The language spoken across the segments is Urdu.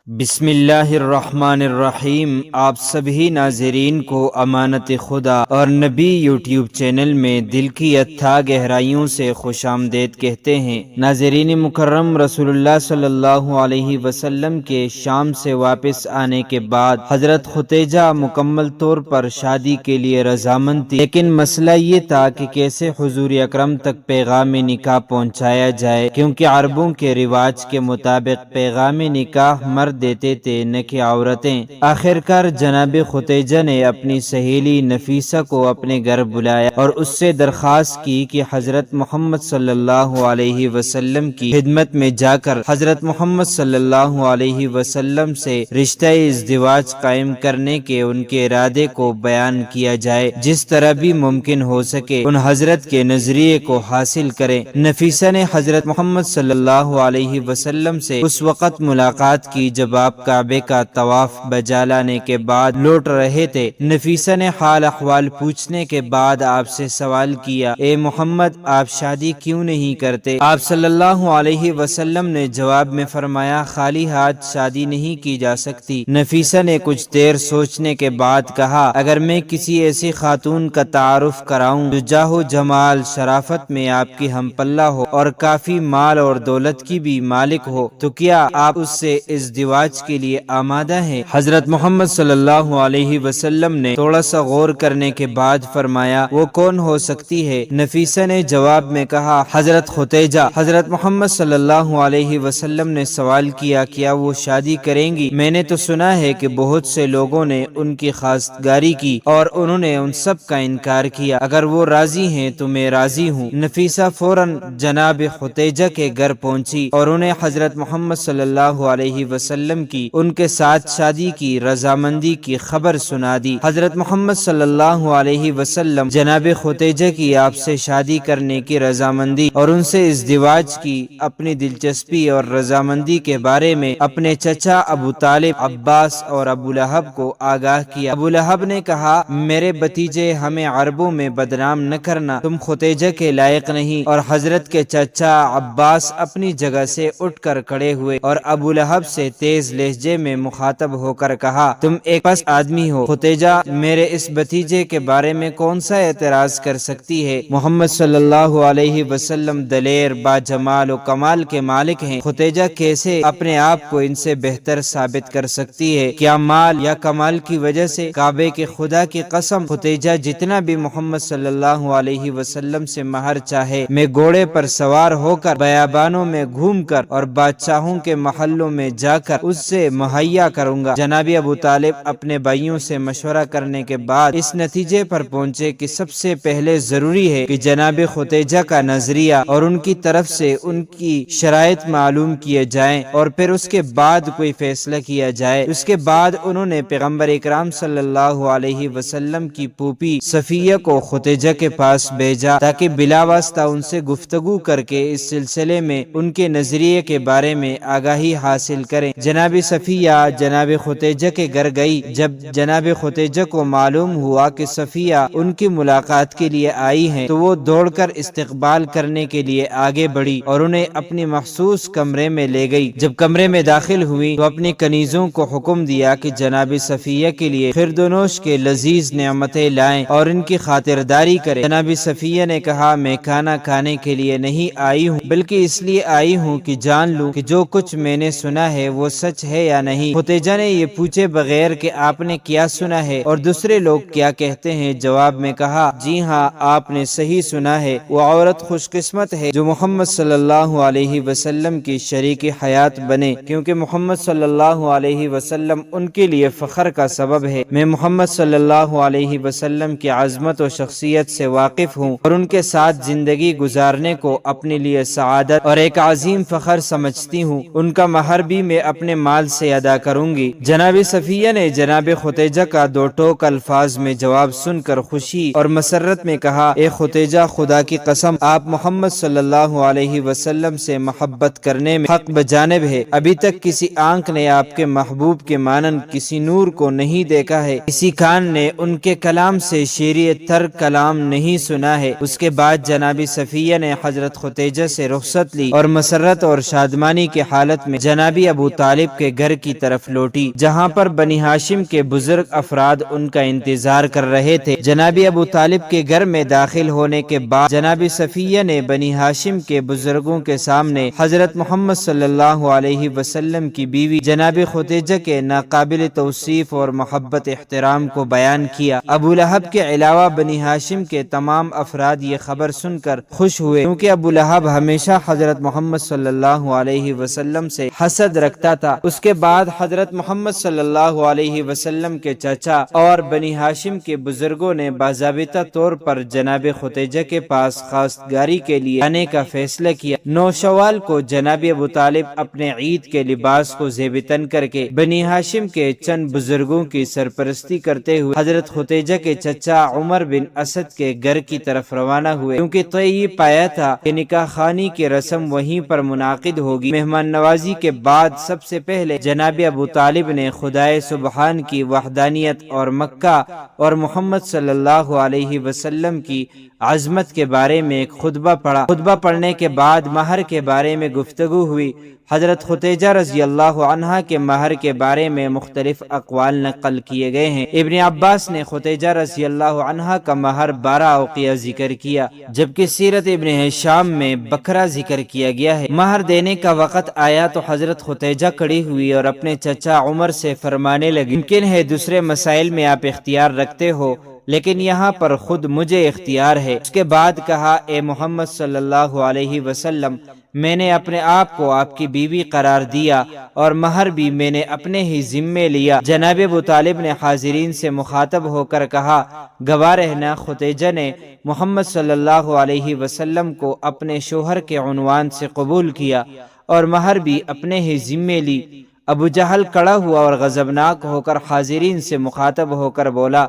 بسم اللہ الرحمن الرحیم۔ آپ سبھی ناظرین کو امانت خدا اور نبی یوٹیوب چینل میں دل کی اتھا گہرائیوں سے خوش آمدید کہتے ہیں۔ ناظرین مکرم، رسول اللہ صلی اللہ علیہ وسلم کے شام سے واپس آنے کے بعد حضرت ختیجہ مکمل طور پر شادی کے لیے رضامند تھی، لیکن مسئلہ یہ تھا کہ کیسے حضور اکرم تک پیغام نکاح پہنچایا جائے، کیونکہ عربوں کے رواج کے مطابق پیغام نکاح مرد دیتے تھے نہ کہ عورتیں۔ آخرکار جناب ختیجہ نے اپنی سہیلی نفیسہ کو اپنے گھر بلایا اور اس سے درخواست کی کہ حضرت محمد صلی اللہ علیہ وسلم کی خدمت میں جا کر حضرت محمد صلی اللہ علیہ وسلم سے رشتہ ازدواج قائم کرنے کے ان کے ارادے کو بیان کیا جائے، جس طرح بھی ممکن ہو سکے ان حضرت کے نظریے کو حاصل کریں۔ نفیسہ نے حضرت محمد صلی اللہ علیہ وسلم سے اس وقت ملاقات کی جب آپ کعبے کا طواف بجا لانے کے بعد لوٹ رہے تھے۔ نفیسہ نے حال احوال پوچھنے کے بعد آپ سے سوال کیا، اے محمد، آپ شادی کیوں نہیں کرتے؟ آپ صلی اللہ علیہ وسلم نے جواب میں فرمایا، خالی ہاتھ شادی نہیں کی جا سکتی۔ نفیسہ نے کچھ دیر سوچنے کے بعد کہا، اگر میں کسی ایسی خاتون کا تعارف کراؤں جو جاہ و جمال شرافت میں آپ کی ہم پلہ ہو اور کافی مال اور دولت کی بھی مالک ہو، تو کیا آپ اس سے ازدواج کے لیے آمادہ ہیں؟ حضرت محمد صلی اللہ علیہ وسلم نے تھوڑا سا غور کرنے کے بعد فرمایا، وہ کون ہو سکتی ہے؟ نفیسہ نے جواب میں کہا، حضرت ختیجہ۔ حضرت محمد صلی اللہ علیہ وسلم نے سوال کیا، کیا وہ شادی کریں گی؟ میں نے تو سنا ہے کہ بہت سے لوگوں نے ان کی خواستگاری کی اور انہوں نے ان سب کا انکار کیا، اگر وہ راضی ہیں تو میں راضی ہوں۔ نفیسہ فوراً جناب ختیجہ کے گھر پہنچی اور انہیں حضرت محمد صلی اللہ علیہ وسلم کی ان کے ساتھ شادی کی رضامندی کی خبر سنا دی۔ حضرت محمد صلی اللہ علیہ وسلم جناب ختیجہ کی آپ سے شادی کرنے کی رضامندی اور ان سے ازدواج کی اپنی دلچسپی اور رضامندی کے بارے میں اپنے چچا ابو طالب، عباس اور ابو لہب کو آگاہ کیا۔ ابو لہب نے کہا، میرے بھتیجے، ہمیں عربوں میں بدنام نہ کرنا، تم ختیجہ کے لائق نہیں۔ اور حضرت کے چچا عباس اپنی جگہ سے اٹھ کر کھڑے ہوئے اور ابو لہب سے تیز لہجے میں مخاطب ہو کر کہا، تم ایک پست آدمی ہو۔ ختیجہ میرے اس بھتیجے کے بارے میں کون سا اعتراض کر سکتی ہے؟ محمد صلی اللہ علیہ وسلم دلیر، با جمال و کمال کے مالک ہیں، ختیجہ کیسے اپنے آپ کو ان سے بہتر ثابت کر سکتی ہے؟ کیا مال یا کمال کی وجہ سے؟ کعبے کے خدا کی قسم، ختیجہ جتنا بھی محمد صلی اللہ علیہ وسلم سے مہر چاہے، میں گھوڑے پر سوار ہو کر بیابانوں میں گھوم کر اور بادشاہوں کے محلوں میں جا کر اس سے مہیا کروں گا۔ جناب ابو طالب اپنے بھائیوں سے مشورہ کرنے کے بعد اس نتیجے پر پہنچے کہ سب سے پہلے ضروری ہے کہ جناب ختیجہ کا نظریہ اور ان کی طرف سے ان کی شرائط معلوم کیے جائیں اور پھر اس کے بعد کوئی فیصلہ کیا جائے۔ اس کے بعد انہوں نے پیغمبر اکرام صلی اللہ علیہ وسلم کی پھوپھی صفیہ کو ختیجہ کے پاس بھیجا تاکہ بلا واسطہ ان سے گفتگو کر کے اس سلسلے میں ان کے نظریے کے بارے میں آگاہی حاصل کریں۔ جناب صفیہ جناب ختیجہ کے گھر گئی۔ جب جناب ختیجہ کو معلوم ہوا کہ صفیہ ان کی ملاقات کے لیے آئی ہیں تو وہ دوڑ کر استقبال کرنے کے لیے آگے بڑھی اور انہیں اپنی مخصوص کمرے میں لے گئی۔ جب کمرے میں داخل ہوئی تو اپنی کنیزوں کو حکم دیا کہ جناب صفیہ کے لیے خردونوش کے لذیذ نعمتیں لائیں اور ان کی خاطرداری کریں۔ جناب صفیہ نے کہا، میں کھانا کھانے کے لیے نہیں آئی ہوں بلکہ اس لیے آئی ہوں کہ جان لوں کہ جو کچھ میں نے سنا ہے وہ سچ ہے یا نہیں۔ ختیجہ نے یہ پوچھے بغیر کہ آپ نے کیا سنا ہے اور دوسرے لوگ کیا کہتے ہیں، جواب میں کہا، جی ہاں، آپ نے صحیح سنا ہے۔ وہ عورت خوش قسمت ہے جو محمد صلی اللہ علیہ وسلم کی شریک حیات بنے، کیونکہ محمد صلی اللہ علیہ وسلم ان کے لیے فخر کا سبب ہے۔ میں محمد صلی اللہ علیہ وسلم کی عظمت و شخصیت سے واقف ہوں اور ان کے ساتھ زندگی گزارنے کو اپنے لیے سعادت اور ایک عظیم فخر سمجھتی ہوں۔ ان کا مہر بھی میں اپنے مال سے ادا کروں گی۔ جناب صفیہ نے جناب ختیجہ کا دو ٹوک الفاظ میں جواب سن کر خوشی اور مسرت میں کہا، اے ختیجہ، خدا کی قسم، آپ محمد صلی اللہ علیہ وسلم سے محبت کرنے میں حق بجانب ہے۔ ابھی تک کسی آنکھ نے آپ کے محبوب کے مانند کسی نور کو نہیں دیکھا ہے، کسی کان نے ان کے کلام سے شیریں تر کلام نہیں سنا ہے۔ اس کے بعد جناب صفیہ نے حضرت ختیجہ سے رخصت لی اور مسرت اور شادمانی کی حالت میں جناب ابو طالب طالب کے گھر کی طرف لوٹی، جہاں پر بنی ہاشم کے بزرگ افراد ان کا انتظار کر رہے تھے۔ جناب ابو طالب کے گھر میں داخل ہونے کے بعد جناب صفیہ نے بنی ہاشم کے بزرگوں کے سامنے حضرت محمد صلی اللہ علیہ وسلم کی بیوی جناب خدیجہ کے ناقابل توصیف اور محبت احترام کو بیان کیا۔ ابو لہب کے علاوہ بنی ہاشم کے تمام افراد یہ خبر سن کر خوش ہوئے، کیونکہ ابو لہب ہمیشہ حضرت محمد صلی اللہ علیہ وسلم سے حسد رکھتا تھا۔ اس کے بعد حضرت محمد صلی اللہ علیہ وسلم کے چچا اور بنی ہاشم کے بزرگوں نے باضابطہ طور پر جناب خدیجہ کے پاس خواستگاری کے لیے آنے کا فیصلہ کیا۔ 9 شوال کو جناب ابو طالب اپنے عید کے لباس کو زیب تن کر کے بنی ہاشم کے چند بزرگوں کی سرپرستی کرتے ہوئے حضرت خدیجہ کے چچا عمر بن اسد کے گھر کی طرف روانہ ہوئے، کیونکہ طے یہ پایا تھا کہ نکاح خوانی کی رسم وہیں پر منعقد ہوگی۔ مہمان نوازی کے بعد سب سے پہلے جناب ابو طالب نے خدائے سبحان کی وحدانیت اور مکہ اور محمد صلی اللہ علیہ وسلم کی عظمت کے بارے میں ایک خطبہ پڑھا۔ خطبہ پڑھنے کے بعد مہر کے بارے میں گفتگو ہوئی۔ حضرت خدیجہ رضی اللہ عنہا کے مہر کے بارے میں مختلف اقوال نقل کیے گئے ہیں۔ ابن عباس نے خدیجہ رضی اللہ عنہا کا مہر 12 اوقیہ ذکر کیا، جبکہ سیرت ابن ہشام میں بکرا ذکر کیا گیا ہے۔ مہر دینے کا وقت آیا تو حضرت خدیجہ کھڑی ہوئی اور اپنے چچا عمر سے فرمانے لگی، ممکن ہے دوسرے مسائل میں آپ اختیار رکھتے ہو، لیکن یہاں پر خود مجھے اختیار ہے۔ اس کے بعد کہا، اے محمد صلی اللہ علیہ وسلم، میں نے اپنے آپ کو آپ کی بیوی قرار دیا اور مہر بھی میں نے اپنے ہی ذمے لیا۔ جناب ابو طالب نے حاضرین سے مخاطب ہو کر کہا، گواہ رہنا خدیجہ نے محمد صلی اللہ علیہ وسلم کو اپنے شوہر کے عنوان سے قبول کیا اور مہر بھی اپنے ہی ذمے لی۔ ابو جہل کھڑا ہوا اور غضبناک ہو کر حاضرین سے مخاطب ہو کر بولا،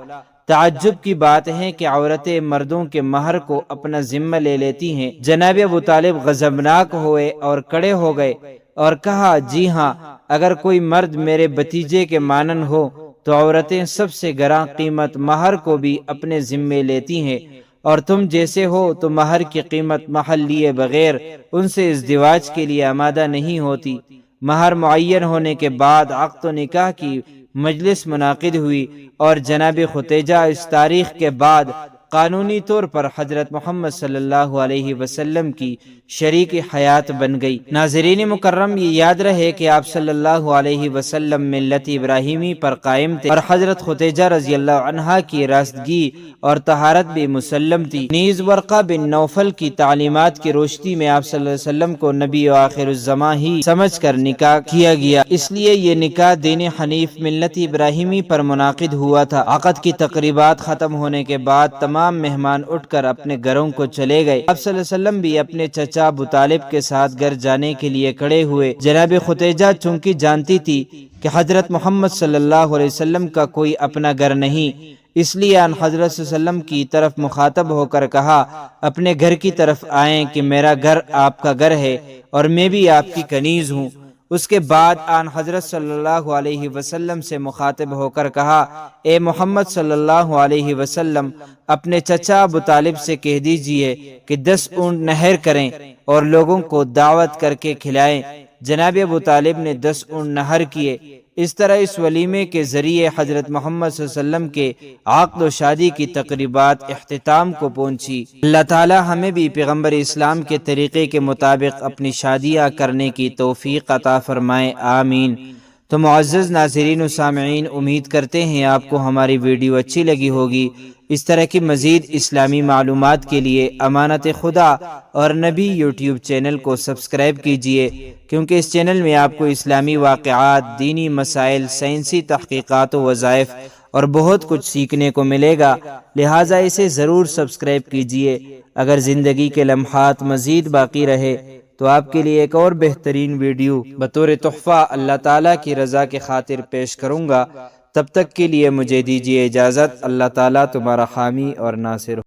تعجب کی بات ہے کہ عورتیں مردوں کے مہر کو اپنا ذمہ لے لیتی ہیں۔ جناب ابو طالب غضبناک ہوئے اور کھڑے ہو گئے اور کہا، جی ہاں، اگر کوئی مرد میرے بھتیجے کے مانند ہو تو عورتیں سب سے گراں قیمت مہر کو بھی اپنے ذمے لیتی ہیں، اور تم جیسے ہو تو مہر کی قیمت محل لیے بغیر ان سے ازدواج کے لیے آمادہ نہیں ہوتی۔ مہر معین ہونے کے بعد عقد و نکاح کی مجلس منعقد ہوئی اور جناب خدیجہ اس تاریخ کے بعد قانونی طور پر حضرت محمد صلی اللہ علیہ وسلم کی شریک حیات بن گئی۔ ناظرین مکرم، یہ یاد رہے کہ آپ صلی اللہ علیہ وسلم ملت ابراہیمی پر قائم تھے اور حضرت خدیجہ رضی اللہ عنہا کی راستگی اور طہارت بھی مسلم تھی۔ نیز ورقہ بن نوفل کی تعلیمات کی روشنی میں آپ صلی اللہ علیہ وسلم کو نبی و آخر الزماں ہی سمجھ کر نکاح کیا گیا، اس لیے یہ نکاح دین حنیف ملت ابراہیمی پر منعقد ہوا تھا۔ عقد کی تقریبات ختم ہونے کے بعد تمام مہمان اٹھ کر اپنے گھروں کو چلے گئے۔ آپ صلی اللہ علیہ وسلم بھی اپنے چچا ابو طالب کے ساتھ گھر جانے کے لیے کھڑے ہوئے۔ جناب خدیجہ چونکہ جانتی تھی کہ حضرت محمد صلی اللہ علیہ وسلم کا کوئی اپنا گھر نہیں، اس لیے ان حضرت صلی اللہ علیہ وسلم کی طرف مخاطب ہو کر کہا، اپنے گھر کی طرف آئیں کہ میرا گھر آپ کا گھر ہے اور میں بھی آپ کی کنیز ہوں۔ اس کے بعد آن حضرت صلی اللہ علیہ وسلم سے مخاطب ہو کر کہا، اے محمد صلی اللہ علیہ وسلم، اپنے چچا ابو طالب سے کہہ دیجئے کہ 10 اونٹ نہر کریں اور لوگوں کو دعوت کر کے کھلائیں۔ جناب ابو طالب نے 10 اونٹ نہر کیے۔ اس طرح اس ولیمے کے ذریعے حضرت محمد صلی اللہ علیہ وسلم کے عقد و شادی کی تقریبات اختتام کو پہنچی۔ اللہ تعالی ہمیں بھی پیغمبر اسلام کے طریقے کے مطابق اپنی شادیاں کرنے کی توفیق عطا فرمائے، آمین۔ تو معزز ناظرین و سامعین، امید کرتے ہیں آپ کو ہماری ویڈیو اچھی لگی ہوگی۔ اس طرح کی مزید اسلامی معلومات کے لیے امانت خدا اور نبی یوٹیوب چینل کو سبسکرائب کیجئے، کیونکہ اس چینل میں آپ کو اسلامی واقعات، دینی مسائل، سائنسی تحقیقات و وظائف اور بہت کچھ سیکھنے کو ملے گا، لہٰذا اسے ضرور سبسکرائب کیجئے۔ اگر زندگی کے لمحات مزید باقی رہے تو آپ کے لیے ایک اور بہترین ویڈیو بطور تحفہ اللہ تعالیٰ کی رضا کے خاطر پیش کروں گا۔ تب تک کے لیے مجھے دیجیے اجازت۔ اللہ تعالیٰ تمہارا حامی اور ناصر ہو۔